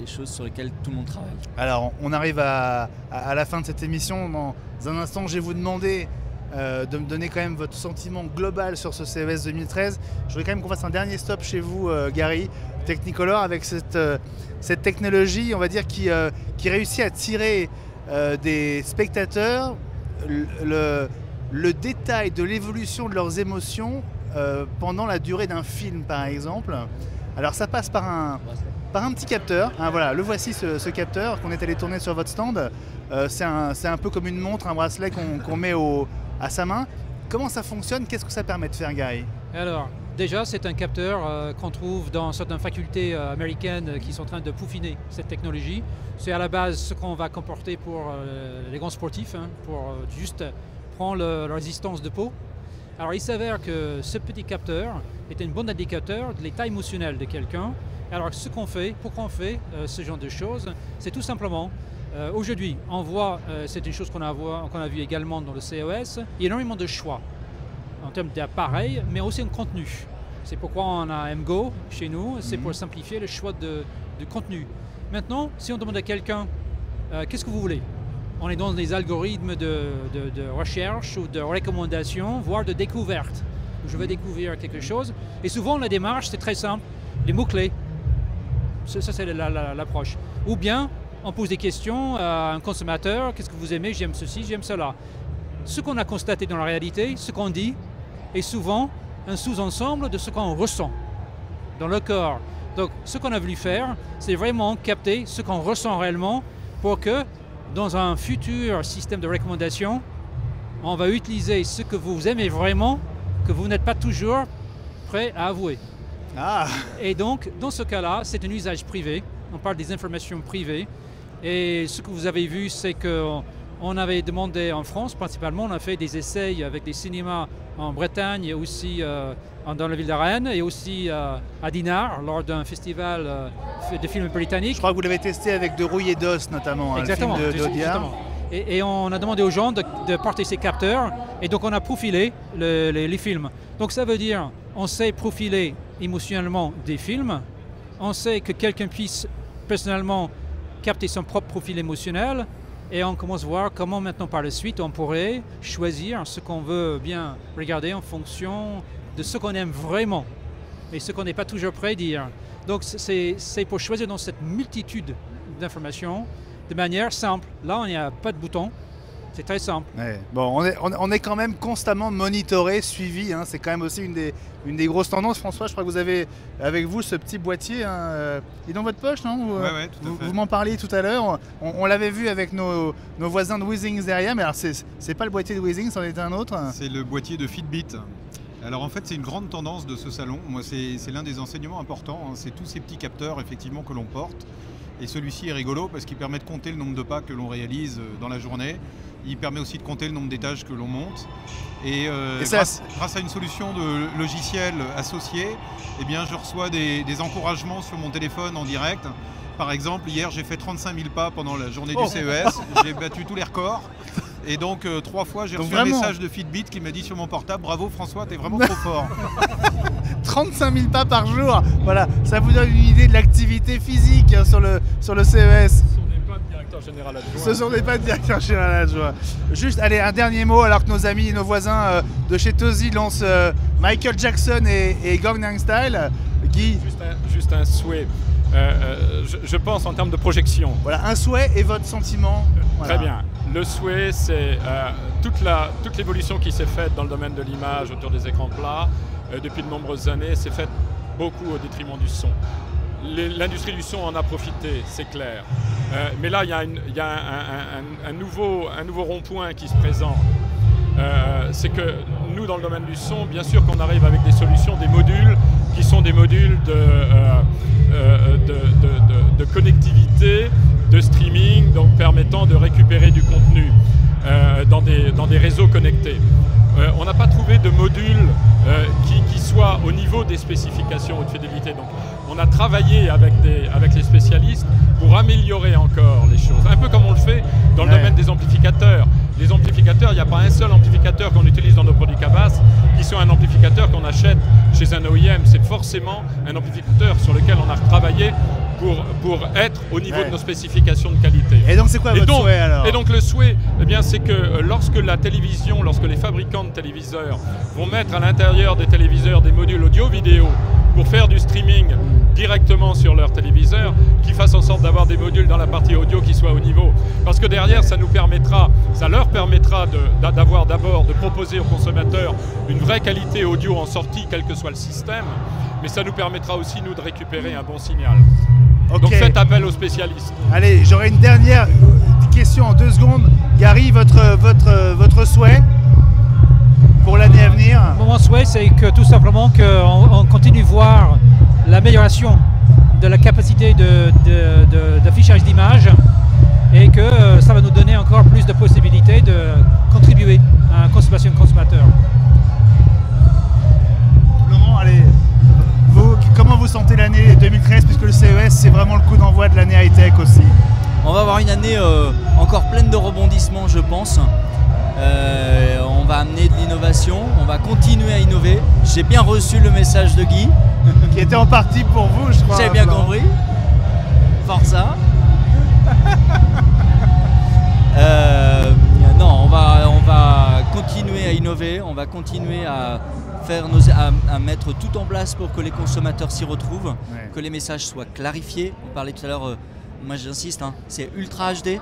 choses sur lesquelles tout le monde travaille. Alors, on arrive à la fin de cette émission. Dans un instant, je vais vous demander de me donner quand même votre sentiment global sur ce CES 2013. Je voudrais quand même qu'on fasse un dernier stop chez vous, Gary, Technicolor, avec cette technologie, on va dire, qui réussit à tirer des spectateurs le détail de l'évolution de leurs émotions pendant la durée d'un film, par exemple. Alors ça passe par un petit capteur. Voilà, le voici, ce capteur qu'on est allé tourner sur votre stand. C'est un peu comme une montre, un bracelet qu'on met à sa main. Comment ça fonctionne? Qu'est-ce que ça permet de faire, Gary? Alors, déjà, c'est un capteur qu'on trouve dans certaines facultés américaines qui sont en train de peaufiner cette technologie. C'est à la base ce qu'on va comporter pour les grands sportifs, pour juste prendre la résistance de peau. Alors, il s'avère que ce petit capteur est un bon indicateur de l'état émotionnel de quelqu'un. Alors, ce qu'on fait, pourquoi on fait ce genre de choses, c'est tout simplement aujourd'hui, on voit, c'est une chose qu'on a vu également dans le CES, il y a énormément de choix en termes d'appareils, mais aussi en contenu. C'est pourquoi on a MGO chez nous, c'est pour simplifier le choix de contenu. Maintenant, si on demande à quelqu'un, qu'est-ce que vous voulez? On est dans des algorithmes de recherche ou de recommandation, voire de découverte. Je veux découvrir quelque chose. Et souvent, la démarche, c'est très simple. Les mots-clés. Ça, c'est l'approche. Ou bien, on pose des questions à un consommateur. Qu'est-ce que vous aimez? J'aime ceci, j'aime cela. Ce qu'on a constaté dans la réalité, ce qu'on dit, est souvent un sous-ensemble de ce qu'on ressent dans le corps. Donc, ce qu'on a voulu faire, c'est vraiment capter ce qu'on ressent réellement pour que, dans un futur système de recommandation, on va utiliser ce que vous aimez vraiment, que vous n'êtes pas toujours prêt à avouer. Et donc, dans ce cas-là, c'est un usage privé. On parle des informations privées. Et ce que vous avez vu, c'est qu'on avait demandé en France, principalement, on a fait des essais avec des cinémas en Bretagne et aussi dans la ville de Rennes et aussi à Dinard, lors d'un festival de films britanniques. Je crois que vous l'avez testé avec De Rouille et d'Os, notamment, exactement, le film d'Audiard. Et on a demandé aux gens de porter ces capteurs, et donc on a profilé les films. Donc ça veut dire, on sait profiler émotionnellement des films, on sait que quelqu'un puisse personnellement capter son propre profil émotionnel, et on commence à voir comment maintenant par la suite on pourrait choisir ce qu'on veut bien regarder en fonction de ce qu'on aime vraiment, et ce qu'on n'est pas toujours prêt à dire. Donc c'est pour choisir dans cette multitude d'informations de manière simple. Là, il n'y a pas de bouton. C'est très simple. Ouais. Bon, on est quand même constamment monitoré, suivi. C'est quand même aussi une des grosses tendances. François, je crois que vous avez avec vous ce petit boîtier. Il est dans votre poche, non? Oui, tout à fait. Vous m'en parliez tout à l'heure. On l'avait vu avec nos voisins de Weezings derrière. Mais alors, c'est pas le boîtier de Weezings, c'en est un autre. C'est le boîtier de Fitbit. Alors en fait, c'est une grande tendance de ce salon. Moi, c'est l'un des enseignements importants. C'est tous ces petits capteurs effectivement que l'on porte. Et celui-ci est rigolo parce qu'il permet de compter le nombre de pas que l'on réalise dans la journée. Il permet aussi de compter le nombre d'étages que l'on monte. Et ça, grâce à une solution de logiciel associée, eh bien, je reçois des encouragements sur mon téléphone en direct. Par exemple, hier, j'ai fait 35 000 pas pendant la journée du CES. J'ai battu tous les records. Et donc, 3 fois, j'ai reçu un message de Fitbit qui m'a dit sur mon portable « Bravo François, t'es vraiment trop fort ». 35 000 pas par jour. Voilà, ça vous donne une idée de l'activité physique sur le CES. Ce sont des pas de directeur général adjoint. Juste, allez, un dernier mot alors que nos amis et nos voisins de chez Tozi lancent Michael Jackson et Gangnam Style. Guy. Juste un souhait. Je pense en termes de projection. Voilà, un souhait et votre sentiment. Voilà. Très bien. Le souhait, c'est toute l'évolution qui s'est faite dans le domaine de l'image autour des écrans plats depuis de nombreuses années, s'est faite beaucoup au détriment du son. L'industrie du son en a profité, c'est clair. Mais là, il y a un nouveau rond-point qui se présente. C'est que nous, dans le domaine du son, bien sûr qu'on arrive avec des solutions, des modules qui sont des modules de connectivité, de streaming, donc permettant de récupérer du contenu dans des réseaux connectés. On n'a pas trouvé de module qui soit au niveau des spécifications haute fidélité. Donc, on a travaillé avec les spécialistes pour améliorer encore les choses. Un peu comme on le fait dans le domaine des amplificateurs. Les amplificateurs, il n'y a pas un seul amplificateur qu'on utilise dans nos produits Cabas qui soit un amplificateur qu'on achète chez un OEM. C'est forcément un amplificateur sur lequel on a travaillé pour être au niveau de nos spécifications de qualité. Et donc c'est quoi votre souhait alors? Et donc le souhait, eh bien, c'est que lorsque les fabricants de téléviseurs vont mettre à l'intérieur des téléviseurs des modules audio-vidéo pour faire du streaming directement sur leur téléviseur, qu'ils fassent en sorte d'avoir des modules dans la partie audio qui soient au niveau. Parce que derrière, ça leur permettra de proposer aux consommateurs une vraie qualité audio en sortie, quel que soit le système, mais ça nous permettra aussi, nous, de récupérer un bon signal. Okay. Donc faites appel aux spécialistes. Allez, j'aurai une dernière question en 2 secondes. Gary, votre souhait pour l'année à venir? Mon souhait, c'est que tout simplement qu'on continue de voir l'amélioration de la capacité d'affichage d'images et que ça va nous donner encore plus de possibilités de contribuer à la consommation de consommateurs. Laurent, allez, comment vous sentez l'année 2013 puisque le CES c'est vraiment le coup d'envoi de l'année high-tech aussi? On va avoir une année encore pleine de rebondissements, je pense. On va amener de l'innovation, on va continuer à innover. J'ai bien reçu le message de Guy. Qui était en partie pour vous, je crois. J'ai bien compris. Forza. Non, on va continuer à innover, on va continuer à mettre tout en place pour que les consommateurs s'y retrouvent, que les messages soient clarifiés. On parlait tout à l'heure, moi j'insiste, c'est Ultra HD.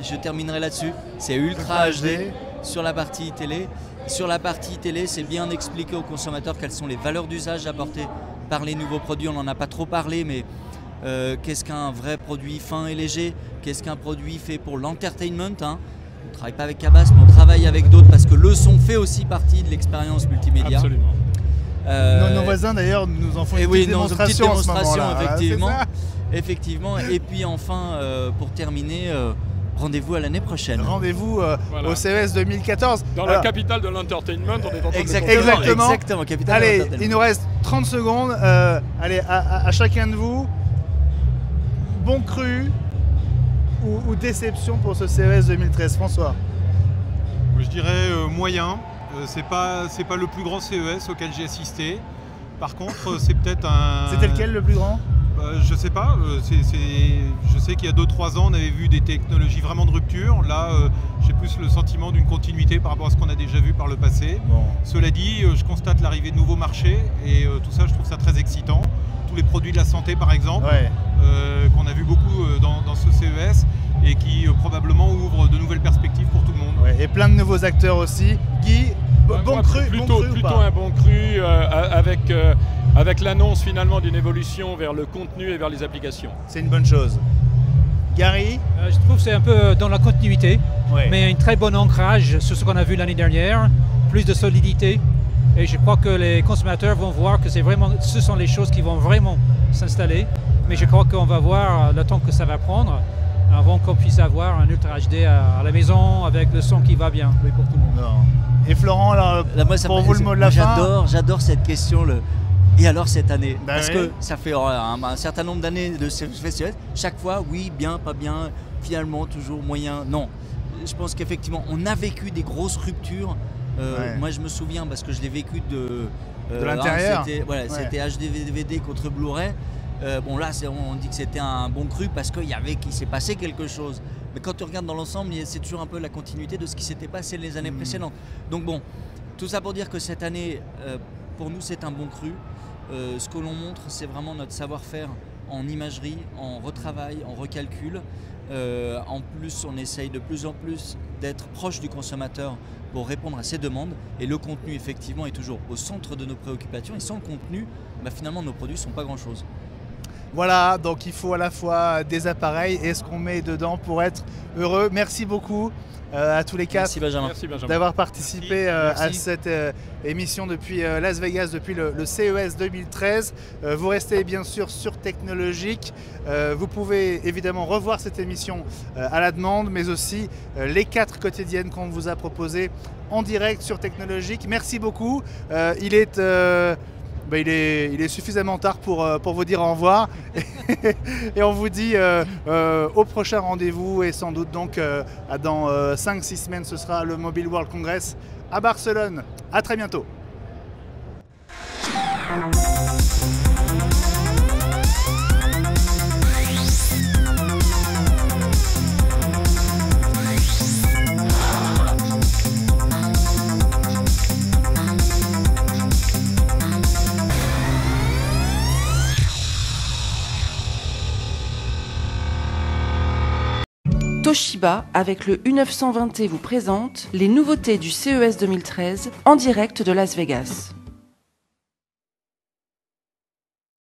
Je terminerai là-dessus. C'est Ultra HD sur la partie télé. Sur la partie télé, c'est bien expliquer aux consommateurs quelles sont les valeurs d'usage apportées par les nouveaux produits. On n'en a pas trop parlé, mais qu'est-ce qu'un vrai produit fin et léger? Qu'est-ce qu'un produit fait pour l'entertainment? On ne travaille pas avec Cabas, mais on travaille avec d'autres parce que le son fait aussi partie de l'expérience multimédia. Absolument. Nos voisins d'ailleurs nous en font une petite démonstration en ce moment-là. Effectivement. Effectivement. Et puis enfin, pour terminer, rendez-vous à l'année prochaine. Rendez-vous au CES 2014. Dans la capitale de l'entertainment, on est en train Exactement. Capitale allez, il nous reste 30 secondes. Allez, à chacun de vous, bon cru ou déception pour ce CES 2013, François? Je dirais moyen. C'est pas le plus grand CES auquel j'ai assisté. Par contre, c'est peut-être un... C'était lequel le plus grand? Je sais pas, je sais qu'il y a 2-3 ans on avait vu des technologies vraiment de rupture. Là j'ai plus le sentiment d'une continuité par rapport à ce qu'on a déjà vu par le passé. Bon. Cela dit, je constate l'arrivée de nouveaux marchés et tout ça je trouve ça très excitant. Tous les produits de la santé par exemple, qu'on a vu beaucoup dans ce CES et qui probablement ouvrent de nouvelles perspectives pour tout le monde. Et plein de nouveaux acteurs aussi. Guy, plutôt un bon cru avec l'annonce finalement d'une évolution vers le contenu et vers les applications. C'est une bonne chose. Gary? Je trouve que c'est un peu dans la continuité, mais un très bon ancrage sur ce qu'on a vu l'année dernière, plus de solidité. Et je crois que les consommateurs vont voir que ce sont les choses qui vont vraiment s'installer. Mais je crois qu'on va voir le temps que ça va prendre avant qu'on puisse avoir un Ultra HD à la maison avec le son qui va bien. Oui, pour tout le monde. Non. Et Florent, alors, Là, pour vous le mot de la fin. J'adore cette question. Et alors cette année, Bah parce oui. que ça fait un certain nombre d'années de ce festival, chaque fois, oui, bien, pas bien, finalement, toujours moyen. Non, je pense qu'effectivement, on a vécu des grosses ruptures. Ouais. Moi, je me souviens, parce que je l'ai vécu de l'intérieur. C'était HD-DVD contre Blu-ray. Bon, là, on dit que c'était un bon cru parce qu'il s'est passé quelque chose. Mais quand tu regardes dans l'ensemble, c'est toujours un peu la continuité de ce qui s'était passé les années précédentes. Donc bon, tout ça pour dire que cette année, pour nous, c'est un bon cru. Ce que l'on montre, c'est vraiment notre savoir-faire en imagerie, en retravail, en recalcul. En plus, on essaye de plus en plus d'être proche du consommateur pour répondre à ses demandes. Et le contenu, effectivement, est toujours au centre de nos préoccupations. Et sans le contenu, finalement, nos produits ne sont pas grand-chose. Voilà, donc il faut à la fois des appareils et ce qu'on met dedans pour être heureux. Merci beaucoup à tous les quatre. Merci Benjamin. D'avoir participé à Merci. cette émission depuis Las Vegas, depuis le CES 2013. Vous restez bien sûr sur Technologique. Vous pouvez évidemment revoir cette émission à la demande, mais aussi les 4 quotidiennes qu'on vous a proposées en direct sur Technologique. Merci beaucoup. Il est suffisamment tard pour vous dire au revoir. Et on vous dit au prochain rendez-vous, et sans doute donc dans 5-6 semaines, ce sera le Mobile World Congress à Barcelone. À très bientôt. Toshiba, avec le U920T, vous présente les nouveautés du CES 2013 en direct de Las Vegas.